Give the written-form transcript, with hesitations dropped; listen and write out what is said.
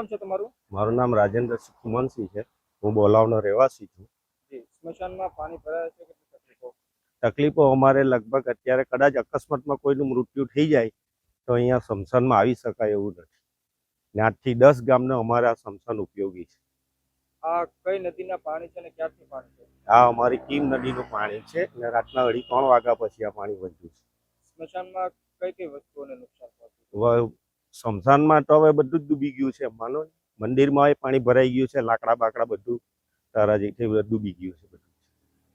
નામ છે તમારું? મારું નામ રાજેન્દ્ર કુમનસિંહ છે. હું બોલાવનો રહેવાસી છું. જી, સ્મશાનમાં પાણી ભરાય છે, કેટલી તકલીફો? તકલીફો અમારે લગભગ અત્યારે કદાચ અકસ્માતમાં કોઈનું મૃત્યુ થઈ જાય તો અહીંયા સ્મશાનમાં આવી શકાય એવું નથી. ને 8 થી 10 ગામને અમારા સ્મશાન ઉપયોગી છે. આ કઈ નદીના પાણી છે અને ક્યાંથી પાણી છે? આ અમારી કીમ નદીનું પાણી છે અને રાતના 2:30-3 વાગ્યા પછી આ પાણી વધ્યું છે. સ્મશાનમાં કઈ કઈ વસ્તુઓને નુકસાન પહોંચ્યું? હવે સ્મશાનમાં તો હવે બધું જ ડૂબી ગયું છે. માનો મંદિરમાં પાણી ભરાઈ ગયું છે, લાકડા બાકડા બધું તારાજી બધું ડૂબી ગયું છે.